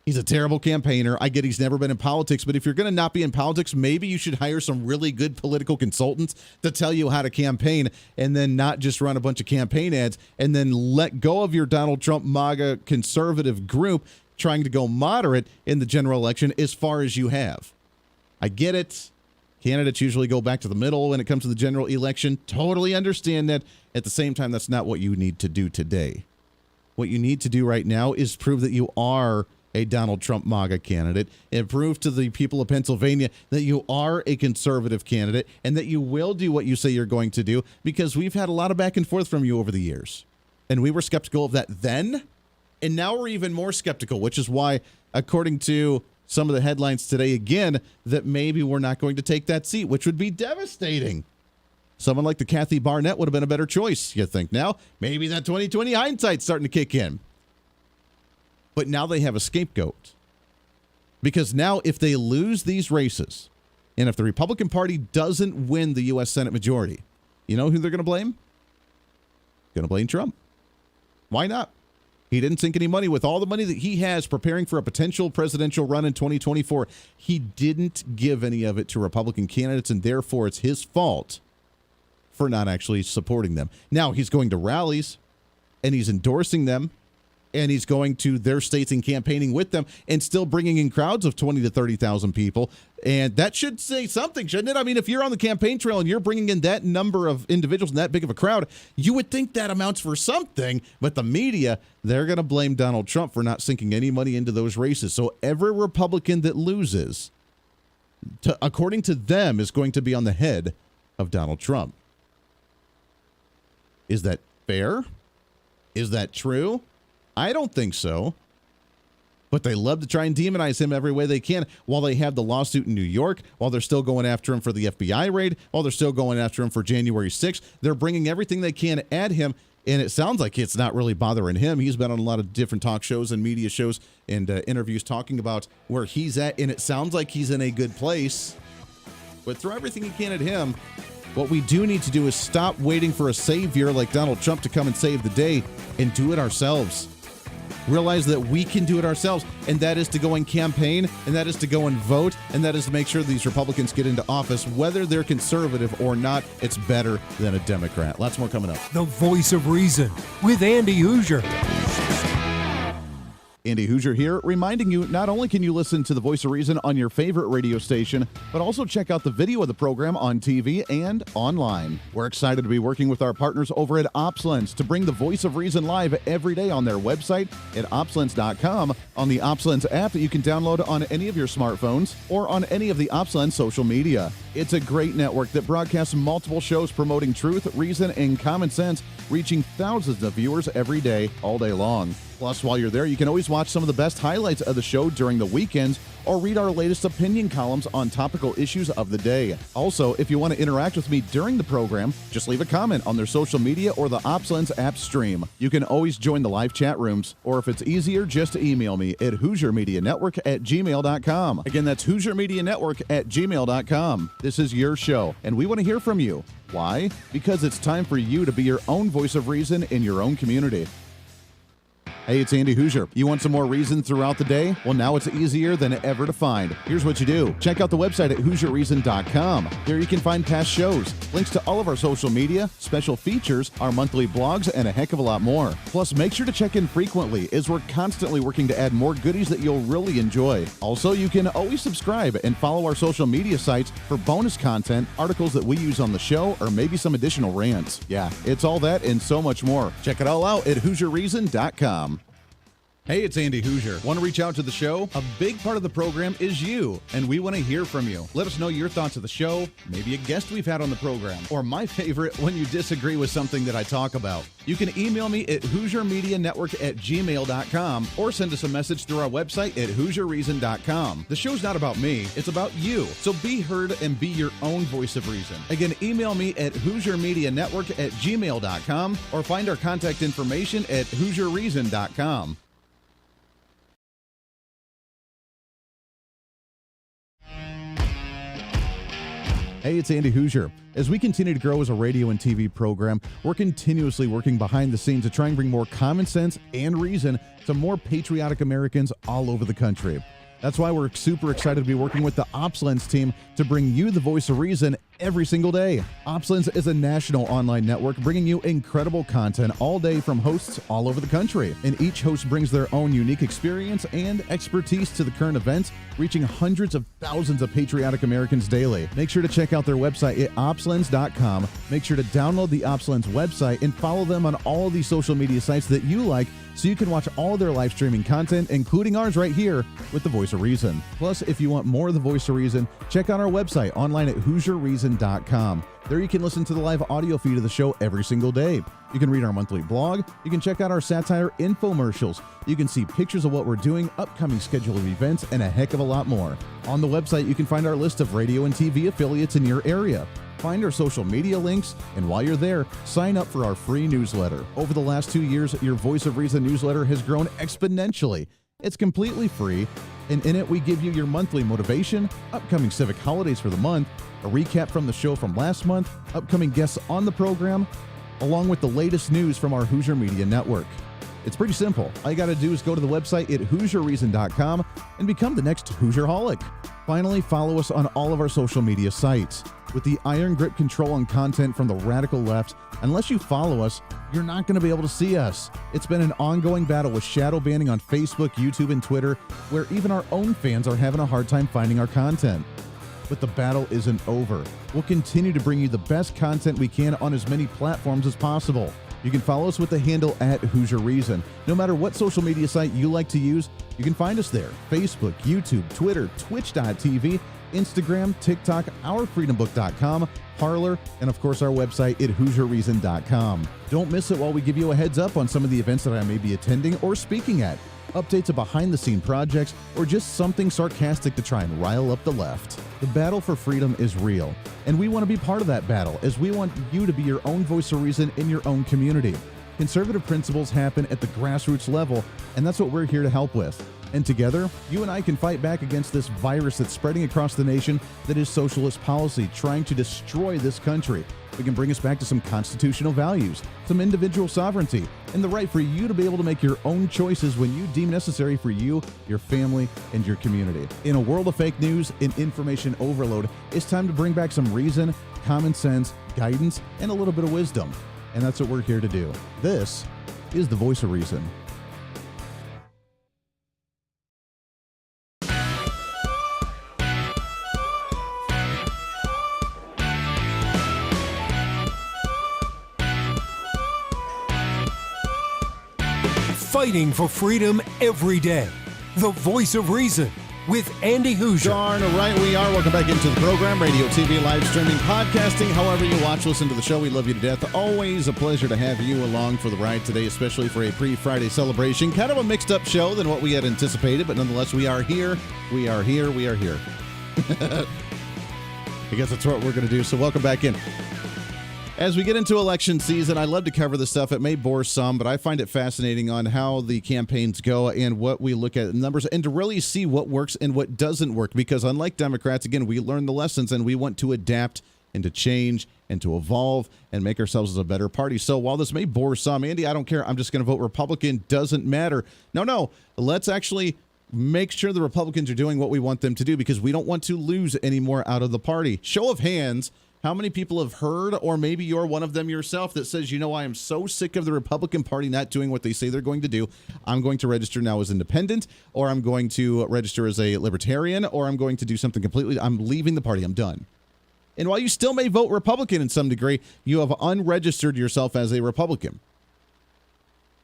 He's a terrible campaigner. I get he's never been in politics, but if you're going to not be in politics, maybe you should hire some really good political consultants to tell you how to campaign and then not just run a bunch of campaign ads and then let go of your Donald Trump MAGA conservative group trying to go moderate in the general election as far as you have. I get it. Candidates usually go back to the middle when it comes to the general election. Totally understand that. At the same time, that's not what you need to do today. What you need to do right now is prove that you are a Donald Trump MAGA candidate and prove to the people of Pennsylvania that you are a conservative candidate and that you will do what you say you're going to do, because we've had a lot of back and forth from you over the years. And we were skeptical of that then, and now we're even more skeptical, which is why, according to some of the headlines today, again, that maybe we're not going to take that seat, which would be devastating. Someone like the Kathy Barnett would have been a better choice, you think. Now, maybe that 2020 hindsight's starting to kick in. But now they have a scapegoat. Because now if they lose these races, and if the Republican Party doesn't win the U.S. Senate majority, you know who they're going to blame? Going to blame Trump. Why not? He didn't sink any money. With all the money that he has preparing for a potential presidential run in 2024. He didn't give any of it to Republican candidates, and therefore it's his fault for not actually supporting them. Now he's going to rallies, and he's endorsing them, and he's going to their states and campaigning with them and still bringing in crowds of 20 to 30,000 people. And that should say something, shouldn't it? I mean, if you're on the campaign trail and you're bringing in that number of individuals and that big of a crowd, you would think that amounts for something. But the media, they're going to blame Donald Trump for not sinking any money into those races. So every Republican that loses, according to them, is going to be on the head of Donald Trump. Is that fair? Is that true? I don't think so. But they love to try and demonize him every way they can, while they have the lawsuit in New York, while they're still going after him for the FBI raid, while they're still going after him for January 6th. They're bringing everything they can at him, and it sounds like it's not really bothering him. He's been on a lot of different talk shows and media shows and interviews talking about where he's at, and it sounds like he's in a good place. But throw everything you can at him. What we do need to do is stop waiting for a savior like Donald Trump to come and save the day and do it ourselves. Realize that we can do it ourselves, and that is to go and campaign, and that is to go and vote, and that is to make sure these Republicans get into office, whether they're conservative or not. It's better than a Democrat. Lots more coming up. The Voice of Reason with Andy Hooser. Andy Hooser here, reminding you not only can you listen to The Voice of Reason on your favorite radio station, but also check out the video of the program on TV and online. We're excited to be working with our partners over at OpsLens to bring The Voice of Reason live every day on their website at opslens.com, on the OpsLens app that you can download on any of your smartphones, or on any of the OpsLens social media. It's a great network that broadcasts multiple shows promoting truth, reason, and common sense, reaching thousands of viewers every day, all day long. Plus, while you're there, you can always watch some of the best highlights of the show during the weekends or read our latest opinion columns on topical issues of the day. Also, if you want to interact with me during the program, just leave a comment on their social media or the OpsLens app stream. You can always join the live chat rooms, or if it's easier, just email me at HooserMediaNetwork@gmail.com. Again, that's HooserMediaNetwork@gmail.com. This is your show, and we want to hear from you. Why? Because it's time for you to be your own voice of reason in your own community. Hey, it's Andy Hooser. You want some more reason throughout the day? Well, now it's easier than ever to find. Here's what you do. Check out the website at HooserReason.com. Here you can find past shows, links to all of our social media, special features, our monthly blogs, and a heck of a lot more. Plus, make sure to check in frequently, as we're constantly working to add more goodies that you'll really enjoy. Also, you can always subscribe and follow our social media sites for bonus content, articles that we use on the show, or maybe some additional rants. Yeah, it's all that and so much more. Check it all out at HooserReason.com. Hey, it's Andy Hooser. Want to reach out to the show? A big part of the program is you, and we want to hear from you. Let us know your thoughts of the show, maybe a guest we've had on the program, or my favorite, when you disagree with something that I talk about. You can email me at HooserMediaNetwork@gmail.com, or send us a message through our website at HooserReason.com. The show's not about me, it's about you. So be heard and be your own voice of reason. Again, email me at HooserMediaNetwork@gmail.com, or find our contact information at HooserReason.com. Hey, it's Andy Hooser. As we continue to grow as a radio and TV program, we're continuously working behind the scenes to try and bring more common sense and reason to more patriotic Americans all over the country. That's why we're super excited to be working with the OpsLens team to bring you the voice of reason every single day. OpsLens is a national online network bringing you incredible content all day from hosts all over the country. And each host brings their own unique experience and expertise to the current events, reaching hundreds of thousands of patriotic Americans daily. Make sure to check out their website at opslens.com. Make sure to download the OpsLens website and follow them on all of these social media sites that you like so you can watch all of their live streaming content, including ours right here with The Voice of Reason. Plus, if you want more of The Voice of Reason, check out our website online at HooserReason.com. There you can listen to the live audio feed of the show every single day. You can read our monthly blog. You can check out our satire infomercials. You can see pictures of what we're doing, upcoming schedule of events, and a heck of a lot more. On the website, you can find our list of radio and TV affiliates in your area. Find our social media links, and while you're there, sign up for our free newsletter. Over the last 2 years, your Voice of Reason newsletter has grown exponentially. It's completely free, and in it, we give you your monthly motivation, upcoming civic holidays for the month, a recap from the show from last month, upcoming guests on the program, along with the latest news from our Hooser Media Network. It's pretty simple. All you got to do is go to the website at HooserReason.com and become the next Hooserholic. Finally, follow us on all of our social media sites. With the iron grip control on content from the radical left, unless you follow us, you're not going to be able to see us. It's been an ongoing battle with shadow banning on Facebook, YouTube, and Twitter, where even our own fans are having a hard time finding our content. But the battle isn't over. We'll continue to bring you the best content we can on as many platforms as possible. You can follow us with the handle at Hooser Reason. No matter what social media site you like to use, you can find us there. Facebook, YouTube, Twitter, Twitch.tv, Instagram, TikTok, OurFreedomBook.com, Parler, and of course our website at HooserReason.com. Don't miss it while we give you a heads up on some of the events that I may be attending or speaking at, updates of behind-the-scene projects, or just something sarcastic to try and rile up the left. The battle for freedom is real, and we want to be part of that battle as we want you to be your own voice of reason in your own community. Conservative principles happen at the grassroots level, and that's what we're here to help with. And together, you and I can fight back against this virus that's spreading across the nation that is socialist policy, trying to destroy this country. We can bring us back to some constitutional values, some individual sovereignty, and the right for you to be able to make your own choices when you deem necessary for you, your family, and your community. In a world of fake news and information overload, it's time to bring back some reason, common sense, guidance, and a little bit of wisdom. And that's what we're here to do. This is The Voice of Reason. Fighting for freedom every day. The Voice of Reason with Andy Hooser. Darn right we are. Welcome back into the program. Radio, TV, live streaming, podcasting, however you watch, listen to the show. We love you to death. Always a pleasure to have you along for the ride today, especially for a pre-Friday celebration. Kind of a mixed up show than what we had anticipated, but nonetheless, we are here. We are here. We are here. I guess that's what we're going to do. So welcome back in. As we get into election season, I love to cover this stuff. It may bore some, but I find it fascinating on how the campaigns go and what we look at in numbers and to really see what works and what doesn't work. Because unlike Democrats, again, we learn the lessons and we want to adapt and to change and to evolve and make ourselves as a better party. So while this may bore some, Andy, I don't care. I'm just going to vote Republican. Doesn't matter. No. Let's actually make sure the Republicans are doing what we want them to do because we don't want to lose any more out of the party. Show of hands. How many people have heard, or maybe you're one of them yourself, that says, I am so sick of the Republican Party not doing what they say they're going to do. I'm going to register now as independent, or I'm going to register as a libertarian, or I'm going to do something completely. I'm leaving the party. I'm done. And while you still may vote Republican in some degree, you have unregistered yourself as a Republican.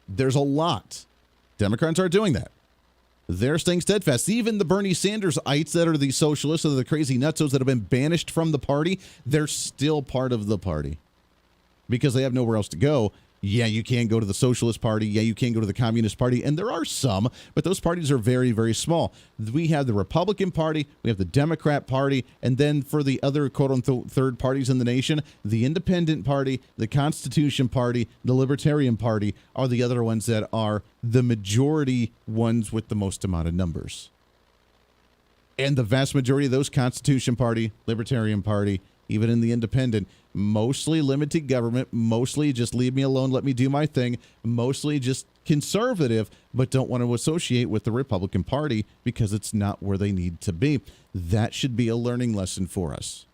There's a lot. Democrats are doing that. They're staying steadfast. Even the Bernie Sanders-ites that are the socialists or the crazy nutsos that have been banished from the party, they're still part of the party because they have nowhere else to go. Yeah, you can go to the Socialist Party. Yeah, you can go to the Communist Party. And there are some, but those parties are very, very small. We have the Republican Party. We have the Democrat Party. And then for the other quote-unquote third parties in the nation, the Independent Party, the Constitution Party, the Libertarian Party are the other ones that are the majority ones with the most amount of numbers. And the vast majority of those Constitution Party, Libertarian Party, even in the independent, mostly limited government, mostly just leave me alone, let me do my thing, mostly just conservative, but don't want to associate with the Republican Party because it's not where they need to be. That should be a learning lesson for us.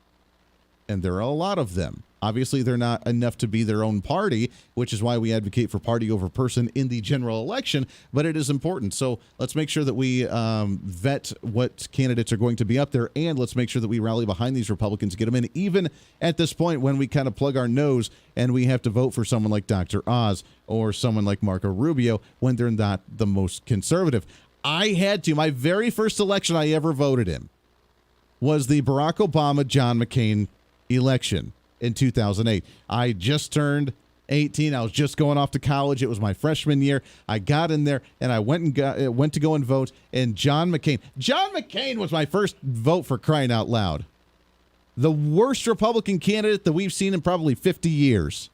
And there are a lot of them. Obviously, they're not enough to be their own party, which is why we advocate for party over person in the general election, but it is important. So let's make sure that we vet what candidates are going to be up there, and let's make sure that we rally behind these Republicans, get them in, even at this point when we kind of plug our nose and we have to vote for someone like Dr. Oz or someone like Marco Rubio when they're not the most conservative. I had to. My very first election I ever voted in was the Barack Obama-John McCain election in 2008. I just turned 18. I was just going off to college. It was my freshman year. I got in there and I went to go and vote. And John McCain was my first vote, for crying out loud. The worst Republican candidate that we've seen in probably 50 years.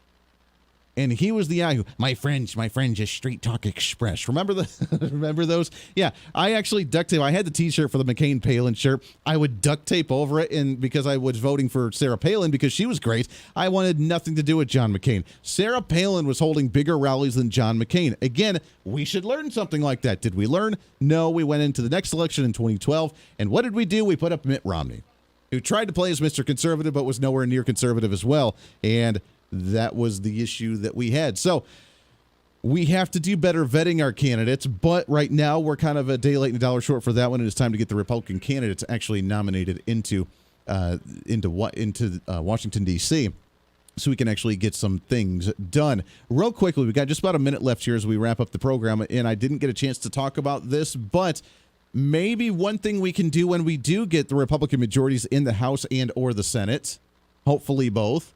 And he was the guy who, my friends, just Street Talk Express. Remember remember those? Yeah, I actually duct tape. I had the T-shirt for the McCain Palin shirt. I would duct tape over it, and because I was voting for Sarah Palin because she was great, I wanted nothing to do with John McCain. Sarah Palin was holding bigger rallies than John McCain. Again, we should learn something like that. Did we learn? No, we went into the next election in 2012, and what did we do? We put up Mitt Romney, who tried to play as Mr. Conservative, but was nowhere near conservative as well, and that was the issue that we had. So we have to do better vetting our candidates, but right now we're kind of a day late and a dollar short for that one. It is time to get the Republican candidates actually nominated into Washington, D.C., so we can actually get some things done. Real quickly, we got just about a minute left here as we wrap up the program, and I didn't get a chance to talk about this, but maybe one thing we can do when we do get the Republican majorities in the House and or the Senate, hopefully both,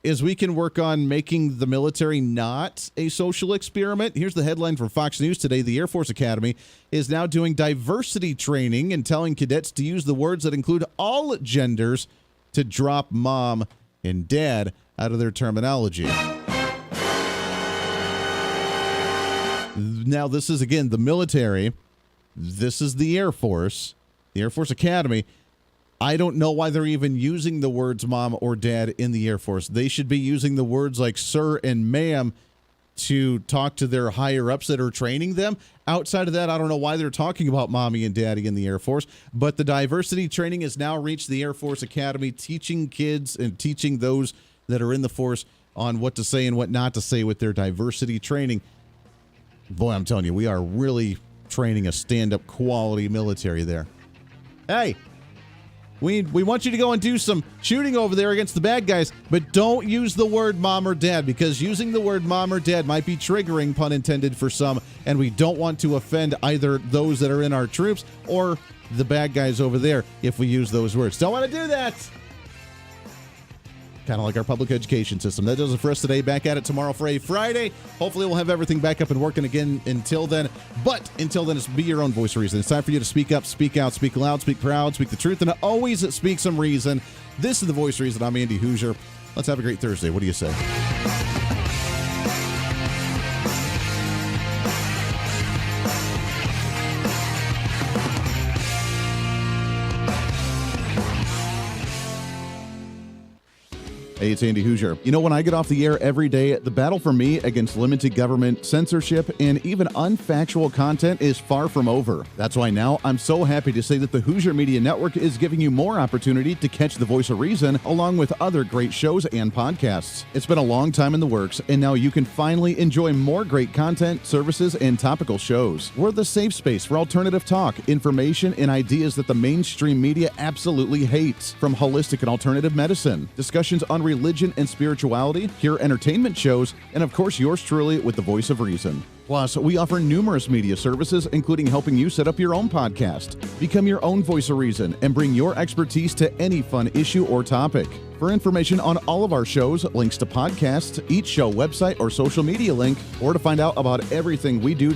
is we can work on making the military not a social experiment. Here's the headline from Fox News today. The Air Force Academy is now doing diversity training and telling cadets to use the words that include all genders to drop mom and dad out of their terminology. Now, this is, again, the military. This is the Air Force Academy. I don't know why they're even using the words mom or dad in the Air Force. They should be using the words like sir and ma'am to talk to their higher ups that are training them. Outside of that, I don't know why they're talking about mommy and daddy in the Air Force, but the diversity training has now reached the Air Force Academy, teaching kids and teaching those that are in the force on what to say and what not to say with their diversity training. Boy, I'm telling you, we are really training a stand-up quality military there. Hey, we want you to go and do some shooting over there against the bad guys, but don't use the word mom or dad, because using the word mom or dad might be triggering, pun intended, for some, and we don't want to offend either those that are in our troops or the bad guys over there if we use those words. Don't want to do that. Kind of like our public education system. That does it for us today. Back at it tomorrow for a Friday. Hopefully we'll have everything back up and working again until then. But until then, it's be your own voice of reason. It's time for you to speak up, speak out, speak loud, speak proud, speak the truth, and always speak some reason. This is the voice of reason. I'm Andy Hooser. Let's have a great Thursday. What do you say? Hey, it's Andy Hooser. You know, when I get off the air every day, the battle for me against limited government, censorship, and even unfactual content is far from over. That's why now I'm so happy to say that the Hooser Media Network is giving you more opportunity to catch the voice of reason along with other great shows and podcasts. It's been a long time in the works, and now you can finally enjoy more great content, services, and topical shows. We're the safe space for alternative talk, information, and ideas that the mainstream media absolutely hates. From holistic and alternative medicine, discussions on religion and spirituality, pure entertainment shows, and of course yours truly with the voice of reason. Plus, we offer numerous media services, including helping you set up your own podcast. Become your own voice of reason and bring your expertise to any fun issue or topic. For information on all of our shows, links to podcasts, each show website or social media link, or to find out about everything we do to